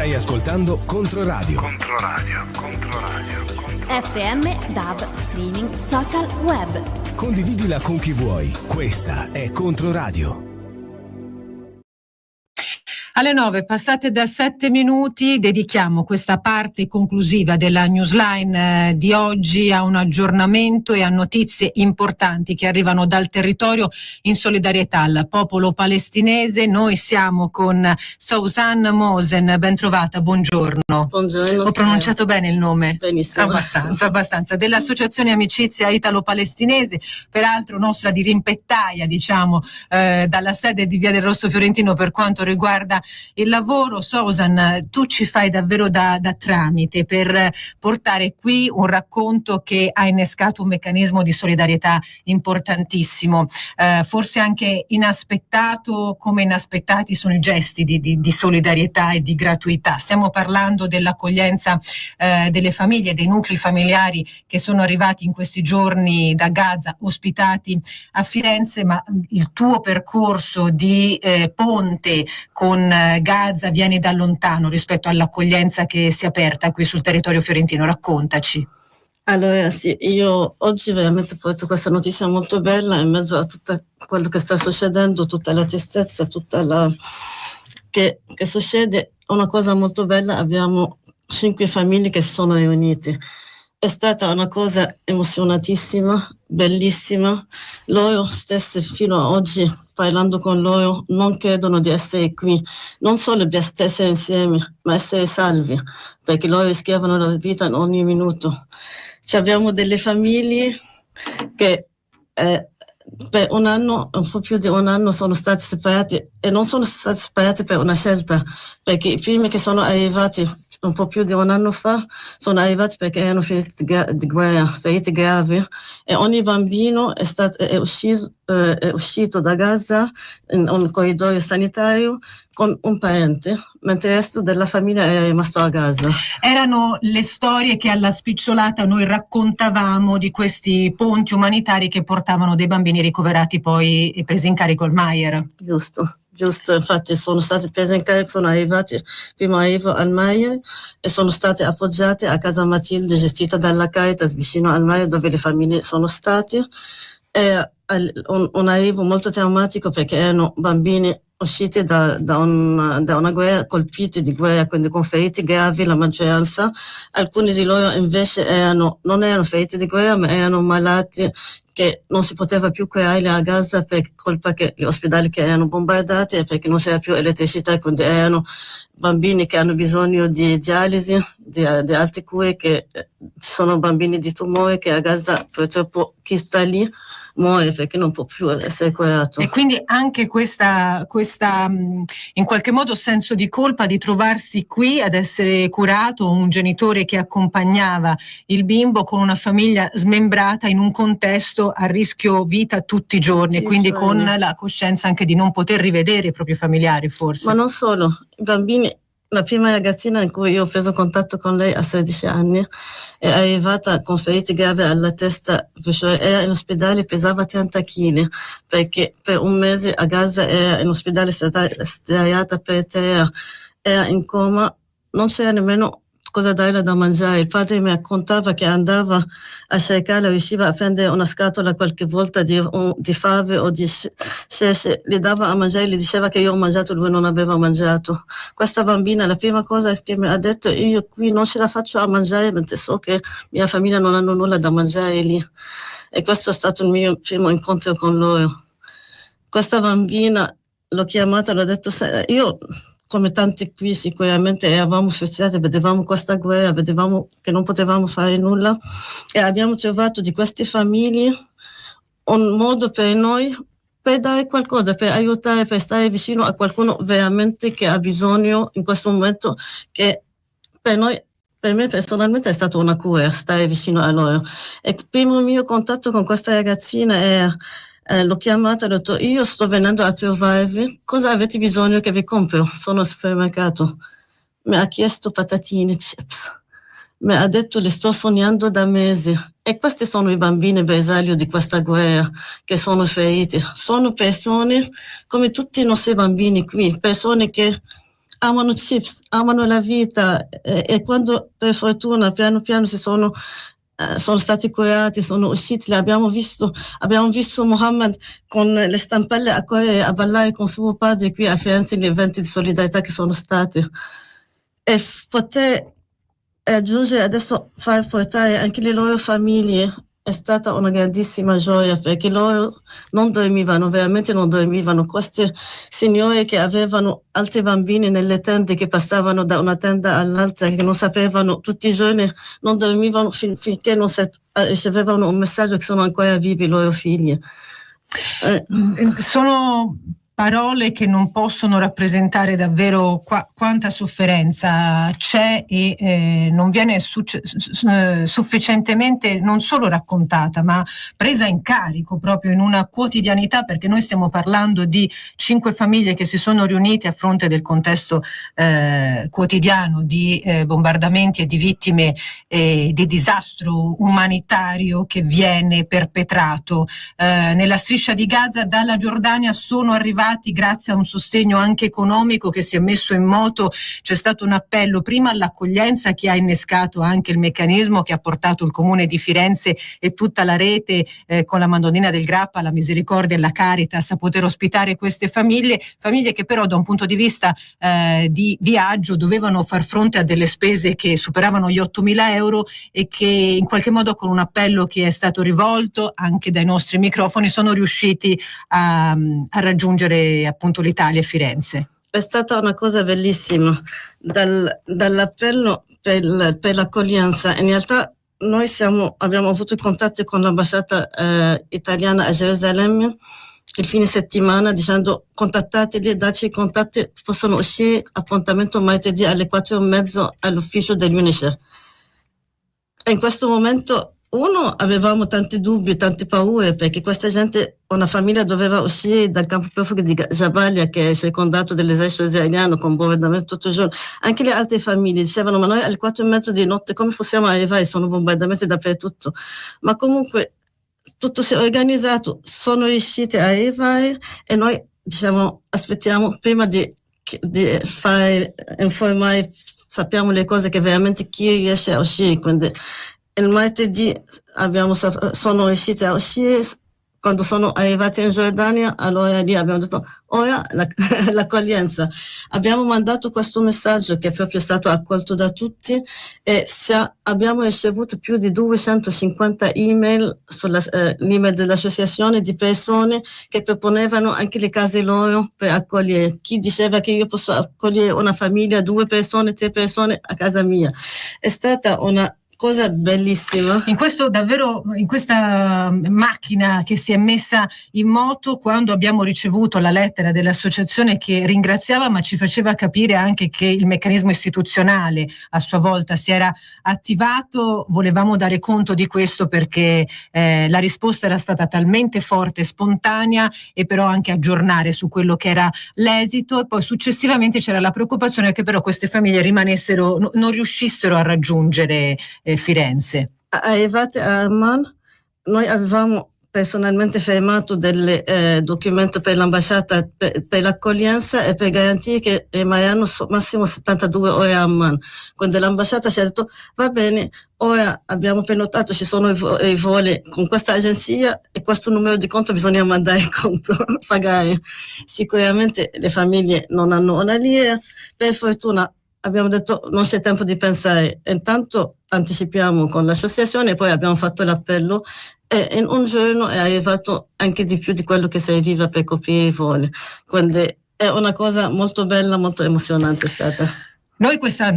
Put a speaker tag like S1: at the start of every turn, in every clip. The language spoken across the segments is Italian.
S1: Stai ascoltando Controradio.
S2: FM, DAB, streaming, social, web.
S1: Condividila con chi vuoi. Questa è Controradio.
S3: Alle 9 passate da 7 minuti dedichiamo questa parte conclusiva della newsline di oggi a un aggiornamento e a notizie importanti che arrivano dal territorio in solidarietà al popolo palestinese. Noi siamo con Susan Mosen, ben trovata, buongiorno.
S4: Buongiorno.
S3: Ho pronunciato bene il nome?
S4: Benissimo.
S3: Abbastanza. Dell'Associazione Amicizia Italo-Palestinese, peraltro nostra dirimpettaia, diciamo, dalla sede di Via del Rosso Fiorentino per quanto riguarda il lavoro. Susan, tu ci fai davvero da tramite per portare qui un racconto che ha innescato un meccanismo di solidarietà importantissimo, forse anche inaspettato, come inaspettati sono i gesti di solidarietà e di gratuità. Stiamo parlando dell'accoglienza delle famiglie, dei nuclei familiari che sono arrivati in questi giorni da Gaza, ospitati a Firenze, ma il tuo percorso di ponte con Gaza viene da lontano rispetto all'accoglienza che si è aperta qui sul territorio fiorentino. Raccontaci.
S4: Allora sì, io oggi veramente porto questa notizia molto bella in mezzo a tutto quello che sta succedendo, tutta la tristezza, che succede. Una cosa molto bella, abbiamo 5 famiglie che si sono riunite. È stata una cosa emozionatissima, bellissima. Loro stesse fino ad oggi, parlando con loro, non credono di essere qui, non solo di essere insieme, ma essere salvi, perché loro rischiavano la vita in ogni minuto. Abbiamo delle famiglie che per un anno, un po' più di un anno, sono stati separati, e non sono stati separati per una scelta, perché i primi che sono arrivati un po' più di un anno fa sono arrivati perché erano feriti di guerra, feriti gravi, e ogni bambino è uscito da Gaza in un corridoio sanitario con un parente, mentre il resto della famiglia è rimasto a Gaza.
S3: Erano le storie che alla spicciolata noi raccontavamo di questi ponti umanitari che portavano dei bambini ricoverati poi e presi in carico al Maier.
S4: Giusto, infatti sono stati presi in carico, sono arrivati primo arrivo al Maier e sono stati appoggiati a Casa Matilde, gestita dalla Caritas vicino al Maier, dove le famiglie sono state. È un arrivo molto traumatico perché erano bambini usciti da una guerra, colpiti di guerra, quindi con feriti gravi la maggioranza. Alcuni di loro invece non erano feriti di guerra, ma erano malati che non si poteva più curarli a Gaza per colpa che gli ospedali che erano bombardati e perché non c'era più elettricità, quindi erano bambini che hanno bisogno di dialisi, di altre cure, che sono bambini di tumore che a Gaza purtroppo chi sta lì muore perché non può più essere curato.
S3: E quindi anche questa in qualche modo senso di colpa di trovarsi qui ad essere curato, un genitore che accompagnava il bimbo con una famiglia smembrata in un contesto a rischio vita tutti i giorni, sì, e quindi con la coscienza anche di non poter rivedere i propri familiari, forse.
S4: Ma non solo, i bambini. La prima ragazzina in cui io ho preso contatto con lei a 16 anni è arrivata con feriti gravi alla testa, era in ospedale, pesava 30 kg, perché per un mese a Gaza era in ospedale, sdraiata per terra, era in coma, non c'era nemmeno cosa darle da mangiare. Il padre mi raccontava che andava a cercare, riusciva a prendere una scatola qualche volta di fave o di ceci, gli dava a mangiare, gli diceva che io ho mangiato, lui non aveva mangiato. Questa bambina, la prima cosa che mi ha detto, io qui non ce la faccio a mangiare mentre so che mia famiglia non hanno nulla da mangiare lì. E questo è stato il mio primo incontro con loro. Questa bambina l'ho chiamata, l'ho detto, io come tanti qui sicuramente eravamo frustrati, vedevamo questa guerra, vedevamo che non potevamo fare nulla e abbiamo trovato di queste famiglie un modo per noi per dare qualcosa, per aiutare, per stare vicino a qualcuno veramente che ha bisogno in questo momento, che per noi, per me personalmente è stata una cura stare vicino a loro. E il primo mio contatto con questa ragazzina è l'ho chiamata e ho detto, io sto venendo a trovarvi, cosa avete bisogno che vi compro? Sono al supermercato. Mi ha chiesto patatine, chips. Mi ha detto, le sto sognando da mesi. E questi sono i bambini bersaglio di questa guerra che sono feriti. Sono persone come tutti i nostri bambini qui, persone che amano chips, amano la vita e quando per fortuna piano piano sono stati curati, sono usciti, abbiamo visto Mohammed con le stampelle a correre, a ballare con suo padre qui a Firenze negli eventi di solidarietà che sono stati. E poter aggiungere adesso, far portare anche le loro famiglie è stata una grandissima gioia, perché loro non dormivano, veramente non dormivano. Questi signori che avevano altri bambini nelle tende, che passavano da una tenda all'altra, che non sapevano, tutti i giorni non dormivano finché non ricevevano un messaggio che sono ancora vivi i loro figli.
S3: Sono parole che non possono rappresentare davvero quanta sofferenza c'è e non viene sufficientemente non solo raccontata, ma presa in carico proprio in una quotidianità, perché noi stiamo parlando di 5 famiglie che si sono riunite a fronte del contesto quotidiano di bombardamenti e di vittime di disastro umanitario che viene perpetrato nella striscia di Gaza. Dalla Giordania sono arrivati, grazie a un sostegno anche economico che si è messo in moto. C'è stato un appello prima all'accoglienza, che ha innescato anche il meccanismo che ha portato il Comune di Firenze e tutta la rete con la Madonnina del Grappa, la Misericordia e la Caritas a poter ospitare queste famiglie che però da un punto di vista di viaggio dovevano far fronte a delle spese che superavano gli 8.000 euro e che in qualche modo, con un appello che è stato rivolto anche dai nostri microfoni, sono riusciti a raggiungere appunto l'Italia e Firenze.
S4: È stata una cosa bellissima, dall'appello per l'accoglienza. In realtà noi abbiamo avuto contatti con l'ambasciata italiana a Gerusalemme il fine settimana, dicendo: contattateli, dacci i contatti, possono uscire, appuntamento martedì alle 4:30 all'ufficio dell'UNICEF. E in questo momento avevamo tanti dubbi, tante paure, perché questa gente, una famiglia, doveva uscire dal campo profughi di Jabalia, che è circondato dall'esercito israeliano con bombardamento tutto il giorno. Anche le altre famiglie dicevano: ma noi alle 4:30 di notte come possiamo arrivare? Sono bombardamenti dappertutto. Ma comunque tutto si è organizzato, sono riusciti a arrivare e noi aspettiamo prima di fare informare, sappiamo le cose, che veramente chi riesce a uscire. Quindi il martedì sono riusciti a uscire. Quando sono arrivati in Giordania, allora lì abbiamo detto: ora l'accoglienza. Abbiamo mandato questo messaggio che è proprio stato accolto da tutti e abbiamo ricevuto più di 250 email sull'email dell'associazione di persone che proponevano anche le case loro per accogliere. Chi diceva che io posso accogliere una famiglia, 2 persone, 3 persone a casa mia. È stata una cosa bellissima. In questa macchina che si è messa in moto, quando abbiamo ricevuto la lettera dell'associazione che ringraziava, ma ci faceva capire anche che il meccanismo istituzionale a sua volta si era attivato, volevamo dare conto di questo, perché la risposta era stata talmente forte e spontanea, e però anche aggiornare su quello che era l'esito. E poi successivamente c'era la preoccupazione che però queste famiglie non riuscissero a raggiungere Firenze. Arrivate a Amman, noi avevamo personalmente firmato del documento per l'ambasciata per l'accoglienza e per garantire che rimarranno massimo 72 ore a Amman. Quando l'ambasciata ci ha detto: va bene, ora abbiamo prenotato, ci sono i voli con questa agenzia e questo numero di conto bisogna mandare il conto, pagare. Sicuramente le famiglie non hanno una lira. Per fortuna abbiamo detto: non c'è tempo di pensare, intanto anticipiamo con l'associazione, e poi abbiamo fatto l'appello e in un giorno è arrivato anche di più di quello che serviva per coprire i voli. Quindi è una cosa molto bella, molto emozionante stata. Noi questa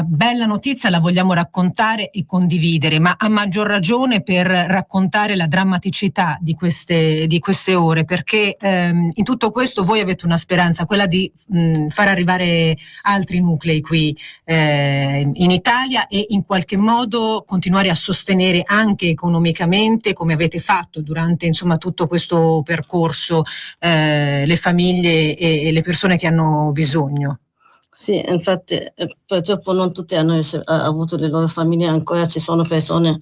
S4: bella notizia la vogliamo raccontare e condividere, ma a maggior ragione per raccontare la drammaticità di queste ore, perché in tutto questo voi avete una speranza, quella di far arrivare altri nuclei qui in Italia e in qualche modo continuare a sostenere anche economicamente, come avete fatto durante tutto questo percorso, le famiglie e le persone che hanno bisogno. Sì, infatti purtroppo non tutti hanno avuto le loro famiglie, ancora ci sono persone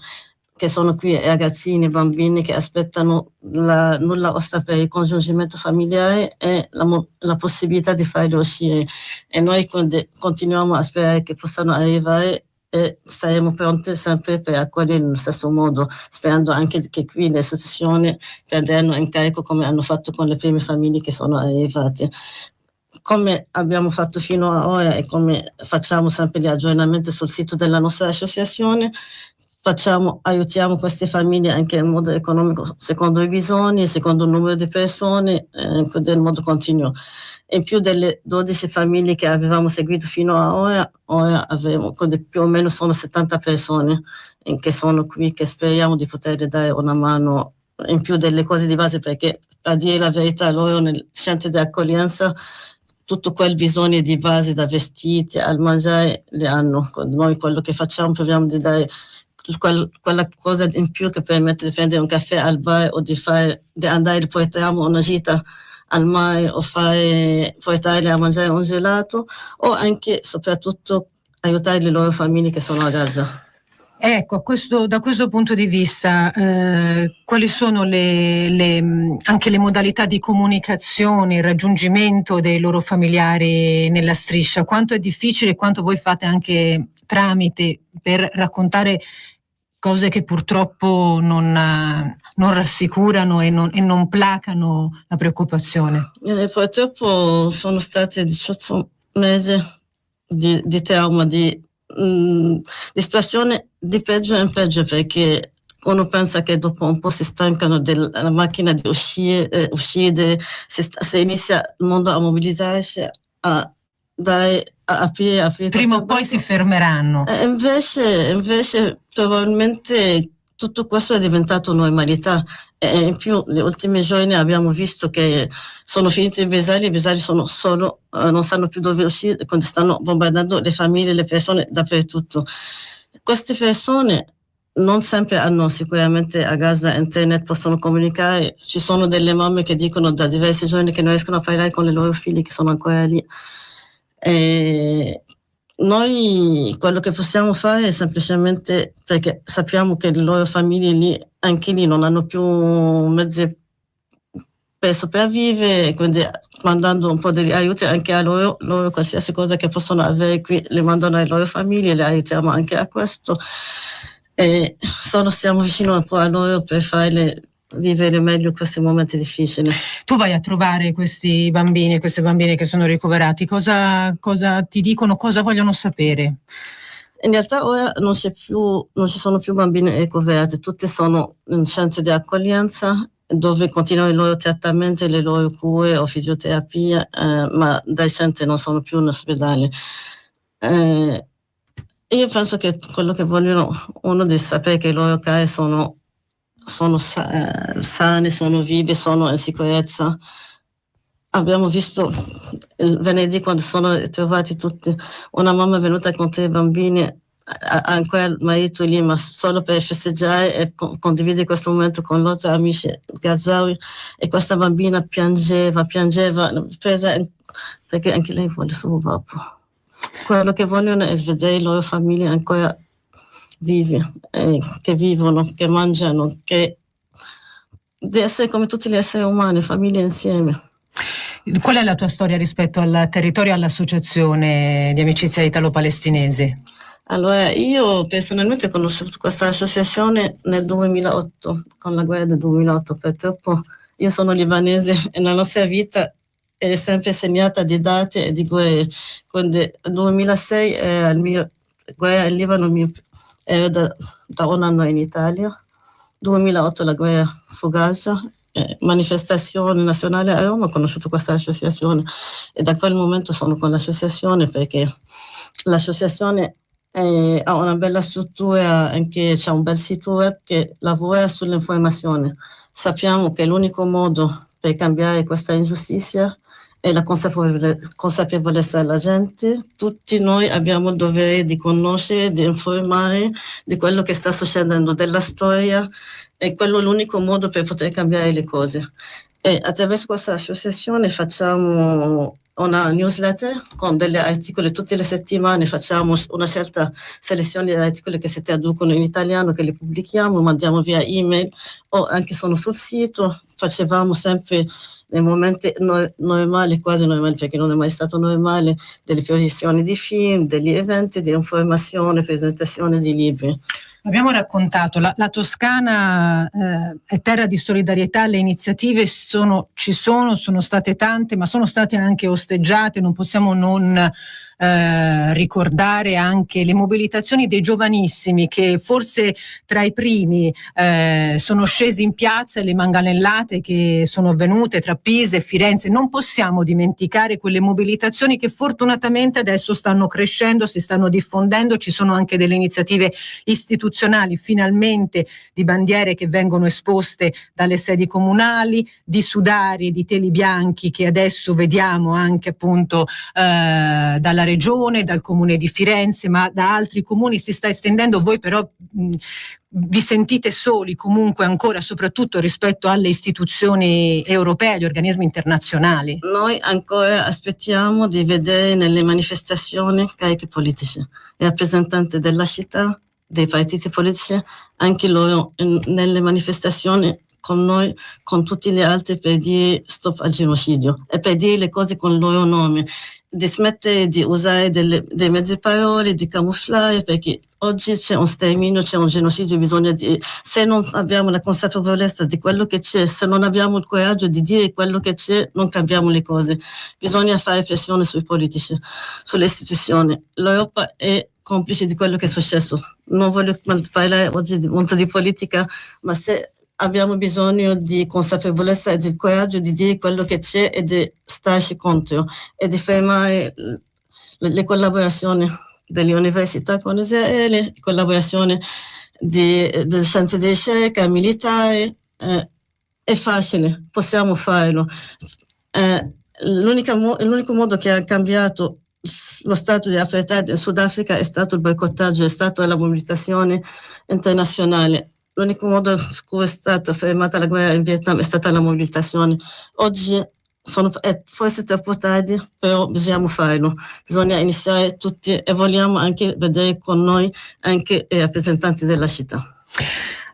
S4: che sono qui, ragazzini, bambini che aspettano nulla osta per il congiungimento familiare e la possibilità di farli uscire. E noi continuiamo a sperare che possano arrivare e saremo pronti sempre per accogliere nello stesso modo, sperando anche che qui le istituzioni prenderanno in carico come hanno fatto con le prime famiglie che sono arrivate. Come abbiamo fatto fino ad ora e come facciamo sempre gli aggiornamenti sul sito della nostra associazione, aiutiamo queste famiglie anche in modo economico, secondo i bisogni, secondo il numero di persone, nel modo continuo. In più delle 12 famiglie che avevamo seguito fino ad ora avremo, più o meno sono 70 persone che sono qui, che speriamo di poter dare una mano in più delle cose di base, perché a dire la verità loro nel centro di accoglienza tutto quel bisogno di base, da vestiti al mangiare, li hanno. Noi quello che facciamo proviamo di dare quella cosa in più che permette di prendere un caffè al bar o di andare, portiamo una gita al mare o portarli a mangiare un gelato, o anche soprattutto aiutare le loro famiglie che sono a Gaza.
S3: Ecco, da questo punto di vista, quali sono anche le modalità di comunicazione, il raggiungimento dei loro familiari nella striscia? Quanto è difficile e quanto voi fate anche tramite per raccontare cose che purtroppo non rassicurano e non placano la preoccupazione?
S4: Purtroppo sono stati 18 mesi di trauma, di situazione di peggio in peggio, perché uno pensa che dopo un po' si stancano della macchina di uscire, se inizia il mondo a mobilizzarsi, a aprire.
S3: Prima o poi si fermeranno.
S4: Invece probabilmente tutto questo è diventato normalità, e in più negli ultimi giorni abbiamo visto che sono finiti i besagli sono solo, non sanno più dove uscire, quando stanno bombardando le famiglie, le persone dappertutto. Queste persone non sempre hanno sicuramente a Gaza internet, possono comunicare. Ci sono delle mamme che dicono da diversi giorni che non riescono a parlare con le loro figlie che sono ancora lì. Noi quello che possiamo fare è semplicemente, perché sappiamo che le loro famiglie lì, anche lì, non hanno più mezzi per sopravvivere, quindi mandando un po' di aiuti anche a loro, qualsiasi cosa che possono avere qui le mandano alle loro famiglie, le aiutiamo anche a questo, e solo stiamo vicino un po' a loro per farle vivere meglio questi momenti difficili.
S3: Tu vai a trovare questi bambini e queste bambine che sono ricoverati, cosa ti dicono, cosa vogliono sapere?
S4: In realtà ora non ci sono più bambini ricoverati, tutti sono in centri di accoglienza dove continuano i loro trattamenti, le loro cure o fisioterapia, ma dai centri non sono più in ospedale. Io penso che quello che vogliono uno di sapere che i loro cari sono sani, sono vivi, sono in sicurezza. Abbiamo visto il venerdì, quando sono ritrovati tutti, una mamma è venuta con 3 bambini, ha ancora il marito lì, ma solo per festeggiare e condividere questo momento con loro amici gazawi, e questa bambina piangeva, presa, perché anche lei vuole suo papà. Quello che vogliono è vedere le loro famiglie ancora vivi, che vivono, che mangiano, di essere come tutti gli esseri umani, famiglie insieme.
S3: Qual è la tua storia rispetto al territorio e all'associazione di amicizia italo-palestinese?
S4: Allora, io personalmente ho conosciuto questa associazione nel 2008, con la guerra del 2008. Purtroppo io sono libanese e la nostra vita è sempre segnata di date e di guerre. Quindi nel 2006 era il mio guerra in Libano, ero da un anno in Italia. 2008 la guerra su Gaza, manifestazione nazionale a Roma, ho conosciuto questa associazione e da quel momento sono con l'associazione, perché l'associazione ha una bella struttura, anche c'è un bel sito web che lavora sull'informazione. Sappiamo che l'unico modo per cambiare questa ingiustizia è la consapevolezza della gente. Tutti noi abbiamo il dovere di conoscere, di informare di quello che sta succedendo, della storia, e quello è l'unico modo per poter cambiare le cose. E attraverso questa associazione facciamo una newsletter con degli articoli tutte le settimane, facciamo una certa selezione di articoli che si traducono in italiano, che li pubblichiamo, mandiamo via email o anche sono sul sito. Facevamo sempre nei momenti normali, quasi normali perché non è mai stato normale, delle proiezioni di film, degli eventi di informazione, presentazione di libri.
S3: Abbiamo raccontato, la Toscana è terra di solidarietà, le iniziative sono state tante, ma sono state anche osteggiate, non possiamo non ricordare anche le mobilitazioni dei giovanissimi che forse tra i primi sono scesi in piazza, e le manganellate che sono avvenute tra Pisa e Firenze. Non possiamo dimenticare quelle mobilitazioni che fortunatamente adesso stanno crescendo, si stanno diffondendo, ci sono anche delle iniziative istituzionali finalmente di bandiere che vengono esposte dalle sedi comunali, di sudari e di teli bianchi che adesso vediamo anche appunto dalla regione, dal comune di Firenze, ma da altri comuni si sta estendendo. Voi però vi sentite soli comunque ancora, soprattutto rispetto alle istituzioni europee, agli organismi internazionali?
S4: Noi ancora aspettiamo di vedere nelle manifestazioni carichi politici, i rappresentanti della città, dei partiti politici, anche loro nelle manifestazioni con noi, con tutti gli altri, per dire stop al genocidio e per dire le cose con il loro nome, di smettere di usare dei mezzi parole, di camuffare, perché oggi c'è un sterminio, c'è un genocidio, bisogna dire, se non abbiamo la consapevolezza di quello che c'è, se non abbiamo il coraggio di dire quello che c'è, non cambiamo le cose. Bisogna fare pressione sui politici, sulle istituzioni. L'Europa è complice di quello che è successo. Non voglio parlare oggi molto di politica, ma se abbiamo bisogno di consapevolezza e di coraggio di dire quello che c'è e di starci contro e di fermare le collaborazioni delle università con Israele, collaborazione delle scienze di ricerca, militari. È facile, possiamo farlo. L'unico modo che ha cambiato lo stato di apartheid in Sudafrica è stato il boicottaggio, è stata la mobilitazione internazionale. L'unico modo su cui è stata fermata la guerra in Vietnam è stata la mobilitazione. Oggi è forse troppo tardi, però bisogna farlo. Bisogna iniziare tutti e vogliamo anche vedere con noi anche i rappresentanti della città.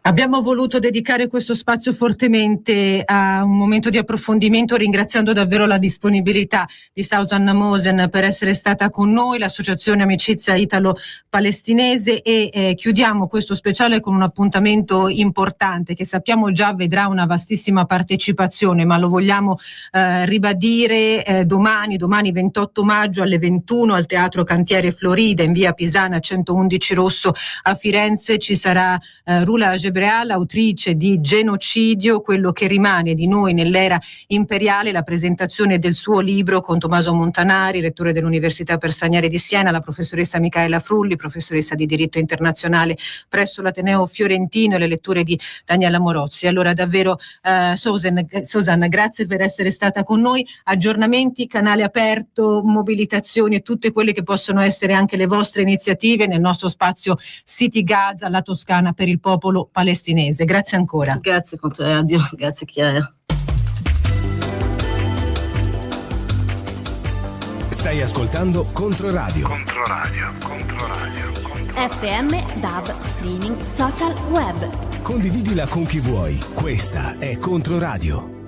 S3: Abbiamo voluto dedicare questo spazio fortemente a un momento di approfondimento, ringraziando davvero la disponibilità di Susan Mosen per essere stata con noi, l'Associazione Amicizia Italo-Palestinese, e chiudiamo questo speciale con un appuntamento importante che sappiamo già vedrà una vastissima partecipazione, ma lo vogliamo ribadire domani 28 maggio alle 21 al Teatro Cantiere Florida in via Pisana 111 Rosso a Firenze. Ci sarà Rula Gebreal, autrice di Genocidio, quello che rimane di noi nell'era imperiale, la presentazione del suo libro con Tommaso Montanari, rettore dell'Università Persaniere di Siena, la professoressa Micaela Frulli, professoressa di diritto internazionale presso l'Ateneo Fiorentino, e le letture di Daniela Morozzi. Allora davvero Susan, grazie per essere stata con noi. Aggiornamenti, canale aperto, mobilitazioni e tutte quelle che possono essere anche le vostre iniziative nel nostro spazio City Gaza, la Toscana per il popolo palestinese. Grazie ancora.
S4: Grazie Controradio, grazie Chiara.
S1: Stai ascoltando Controradio.
S2: FM, DAB, streaming, social, web.
S1: Condividila con chi vuoi. Questa è Controradio.